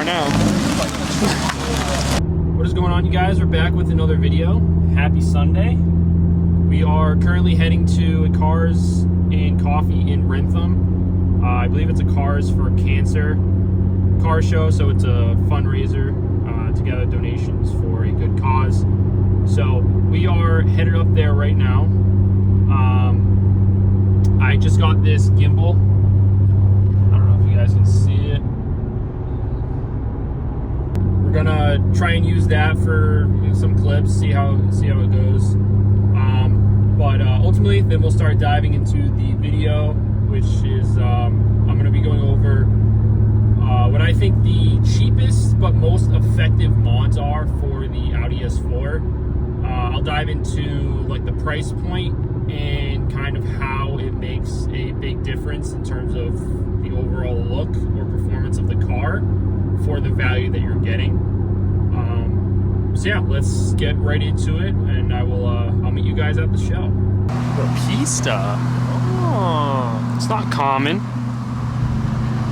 now. What is going on, you guys? We're back with another video. Happy Sunday. We are currently heading to a Cars and Coffee in Rentham. I believe it's a Cars for Cancer car show, so it's a fundraiser to gather donations for a good cause. So we are headed up there right now. I just got this gimbal. I don't know if you guys can see it. We're gonna try and use that for some clips, see how it goes. But ultimately, then we'll start diving into the video, which is I'm gonna be going over what I think the cheapest but most effective mods are for the Audi S4. I'll dive into like the price point and kind of how it makes a big difference in terms of the overall look or performance of the car for the value that you're getting. So yeah, let's get right into it, and I'll meet you guys at the show. The Pista. Oh, it's not common.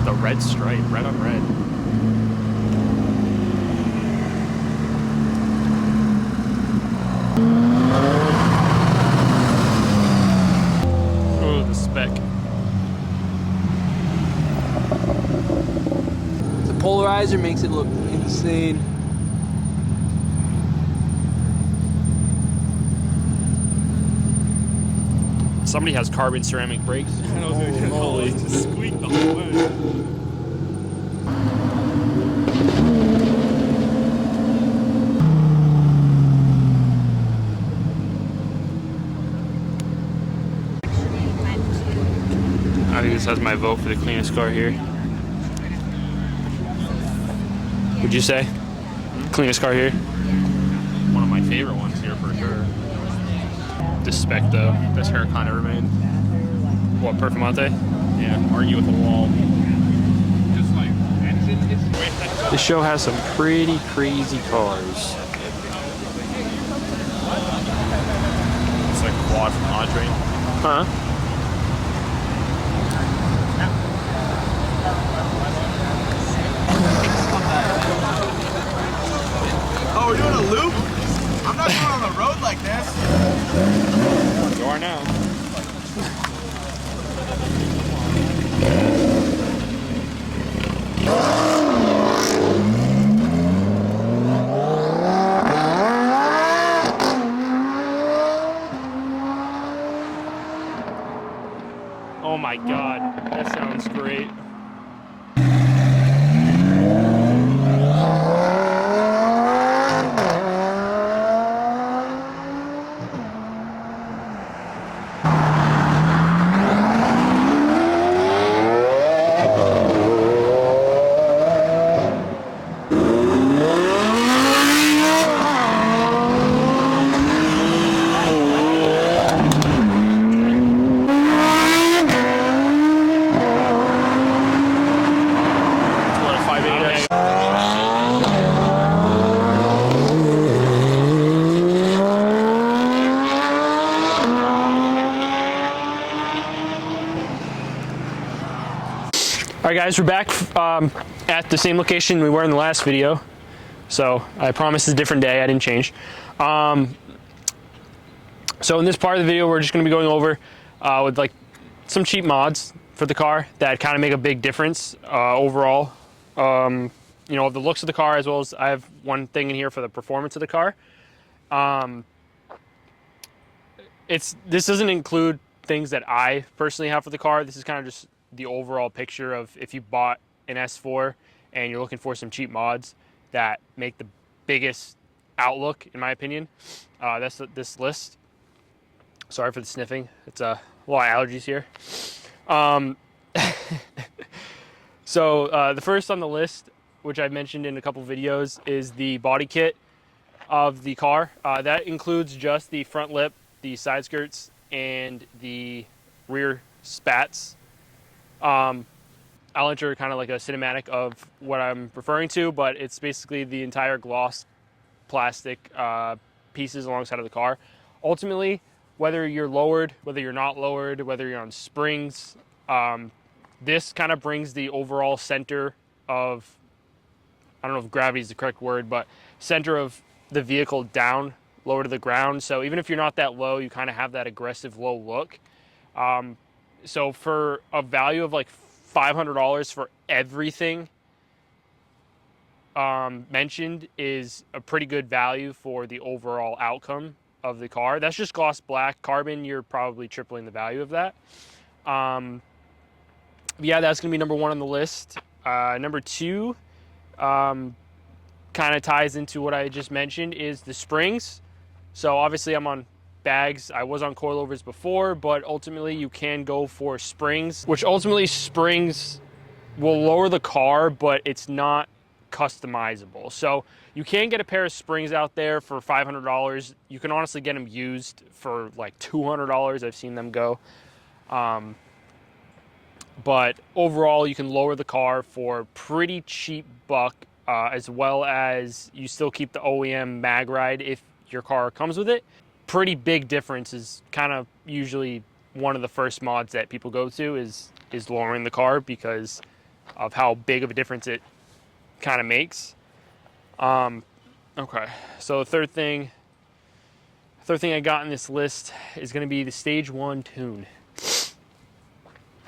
The red stripe, red on red. Oh, the spec. The polarizer makes it look insane. Somebody has carbon ceramic brakes. Holy. Just squeak the whole way. I think this has my vote for the cleanest car here. Would you say? Cleanest car here? One of my favorite ones here for sure. The spec though. This hair kind of remained. What, Performante? Yeah, argue with the wall. Just like engine issue. This show has some pretty crazy cars. It's like quad from Andre. Huh? Oh, we're doing a loop? I'm not going on the road like this. You are now. Oh my God, that sounds great. Alright guys, we're back at the same location we were in the last video. So I promise it's a different day, I didn't change. So in this part of the video, we're just going to be going over with like some cheap mods for the car that kind of make a big difference overall. You know, the looks of the car, as well as I have one thing in here for the performance of the car. This doesn't include things that I personally have for the car. This is kind of just the overall picture of if you bought an S4 and you're looking for some cheap mods that make the biggest outlook, in my opinion. That's this list. Sorry for the sniffing. It's a lot of allergies here. So the first on the list, which I've mentioned in a couple videos, is the body kit of the car. That includes just the front lip, the side skirts, and the rear spats. I'll enter kind of like a cinematic of what I'm referring to, but it's basically the entire gloss plastic pieces alongside of the car. Ultimately, whether you're lowered, whether you're not lowered, whether you're on springs, this kind of brings the overall center of I don't know if gravity is the correct word, but center of the vehicle down, lower to the ground. So even if you're not that low, you kind of have that aggressive low look. So for a value of like $500 for everything mentioned is a pretty good value for the overall outcome of the car. That's just gloss black. Carbon, you're probably tripling the value of that. Yeah, that's gonna be number one on the list. Number two, kind of ties into what I just mentioned, is the springs. So obviously I'm on bags. I was on coilovers before, but ultimately you can go for springs, which ultimately springs will lower the car, but it's not customizable. So you can get a pair of springs out there for $500. You can honestly get them used for like $200. I've seen them go. But overall, you can lower the car for pretty cheap buck, as well as you still keep the OEM mag ride if your car comes with it. Pretty big difference is kind of usually one of the first mods that people go to is lowering the car because of how big of a difference it kind of makes. Okay, so the third thing I got in this list is going to be the Stage 1 tune.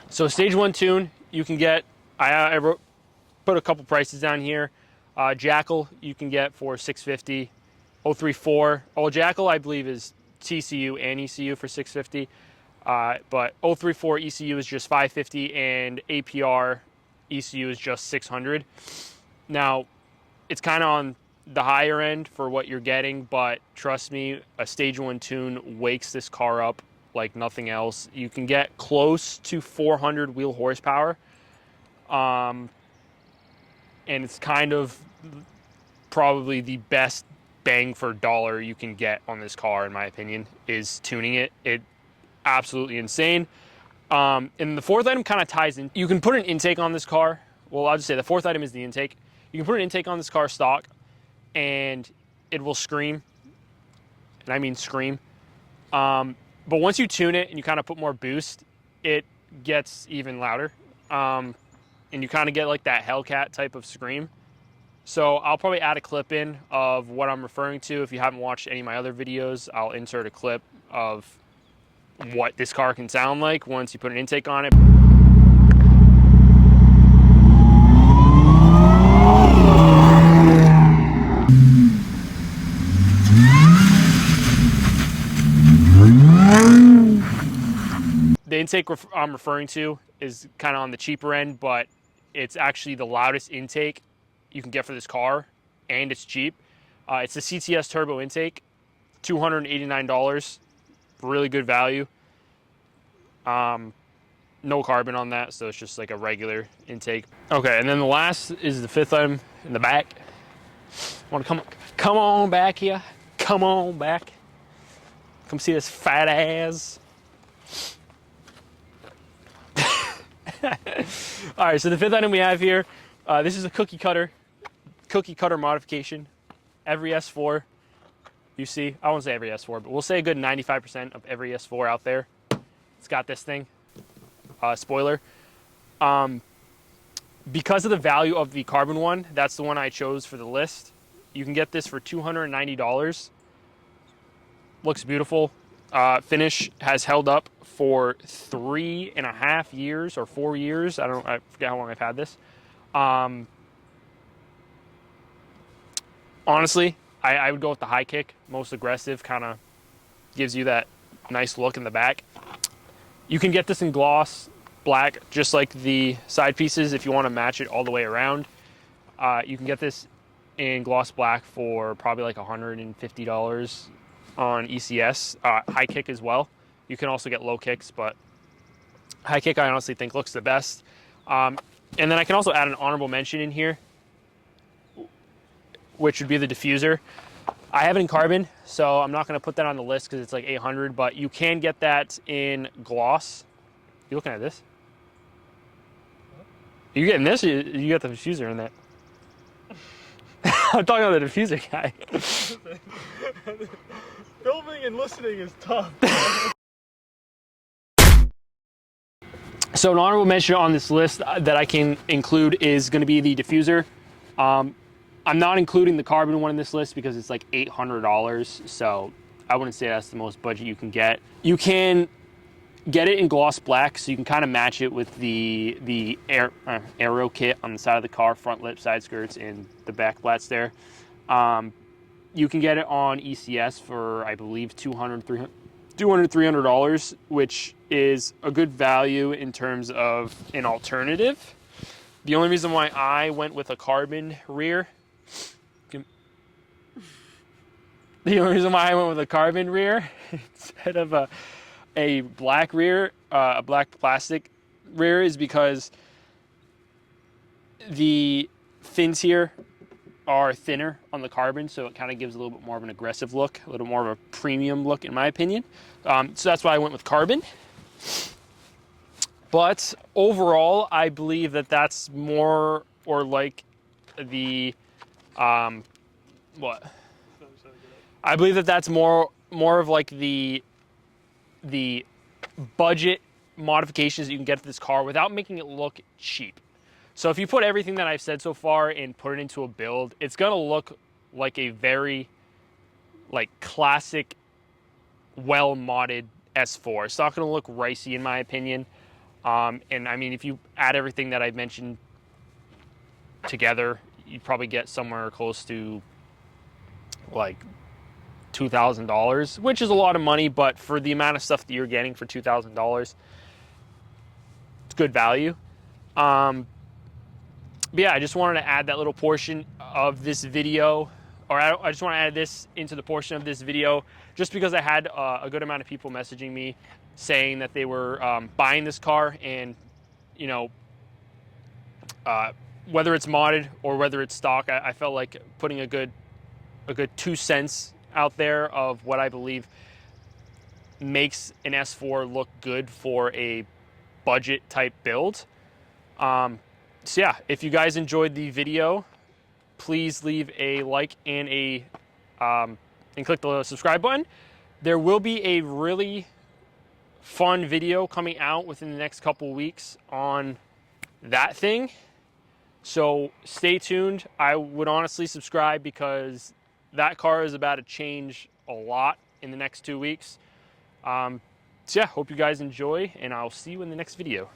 So Stage 1 tune, you can get, I put a couple prices down here. Jackal you can get for $650. 034, Jackal I believe is TCU and ECU for $650. But 034 ECU is just $550 and APR ECU is just $600. Now, it's kind of on the higher end for what you're getting, but trust me, a Stage 1 tune wakes this car up like nothing else. You can get close to 400 wheel horsepower. And it's kind of probably the best bang for dollar you can get on this car, in my opinion, is tuning it. It absolutely insane. And the fourth item kind of ties in. You can put an intake on this car. Well, I'll just say the fourth item is the intake. You can put an intake on this car stock and it will scream. And I mean scream. But once you tune it and you kind of put more boost, it gets even louder. And you kind of get like that Hellcat type of scream. So I'll probably add a clip in of what I'm referring to. If you haven't watched any of my other videos, I'll insert a clip of what this car can sound like once you put an intake on it. The intake I'm referring to is kind of on the cheaper end, but it's actually the loudest intake you can get for this car, and it's cheap. It's the CTS turbo intake, $289, really good value. No carbon on that, so it's just like a regular intake. Okay, and then the last is the fifth item in the back. Want to come on back here? Come on back. Come see this fat ass. All right, so the fifth item we have here, this is a cookie cutter modification. Every S4 you see, I won't say every S4, but we'll say a good 95% of every S4 out there, it's got this thing, spoiler. Because of the value of the carbon one, that's the one I chose for the list. You can get this for $290. Looks beautiful. Finish has held up for 3.5 years or 4 years. I forget how long I've had this. Honestly, I would go with the high kick, most aggressive, kind of gives you that nice look in the back. You can get this in gloss black, just like the side pieces, if you want to match it all the way around. You can get this in gloss black for probably like $150 on ECS. High kick as well. You can also get low kicks, but high kick I honestly think looks the best. And then I can also add an honorable mention in here, which would be the diffuser. I have it in carbon, so I'm not going to put that on the list because it's like $800, but you can get that in gloss. You looking at this? Are you getting this? Or you got the diffuser in that? I'm talking about the diffuser guy. Filming and listening is tough. So an honorable mention on this list that I can include is going to be the diffuser. I'm not including the carbon one in this list because it's like $800, so I wouldn't say that's the most budget you can get. You can get it in gloss black, so you can kind of match it with the aero kit on the side of the car, front lip, side skirts, and the back plats there. You can get it on ECS for, I believe, $200, $300, which is a good value in terms of an alternative. The only reason why I went with a carbon rear, instead of a black rear, a black plastic rear, is because the fins here are thinner on the carbon, so it kind of gives a little bit more of an aggressive look, a little more of a premium look in my opinion. So that's why I went with carbon. But overall, I believe that that's more or like the, I believe that that's more of like the budget modifications that you can get for this car without making it look cheap. So if you put everything that I've said so far and put it into a build, it's gonna look like a very like classic, well-modded S4. It's not gonna look ricey in my opinion. And I mean, if you add everything that I've mentioned together, you'd probably get somewhere close to like $2,000, which is a lot of money, but for the amount of stuff that you're getting for $2,000, it's good value. But yeah, I just wanted to add that little portion of this video, or I just want to add this into the portion of this video, just because I had a good amount of people messaging me saying that they were buying this car, and you know, whether it's modded or whether it's stock, I felt like putting a good 2 cents out there of what I believe makes an S4 look good for a budget type build. So yeah, if you guys enjoyed the video, please leave a like and and click the subscribe button. There will be a really fun video coming out within the next couple weeks on that thing. So stay tuned. I would honestly subscribe because that car is about to change a lot in the next 2 weeks. So yeah, hope you guys enjoy, and I'll see you in the next video.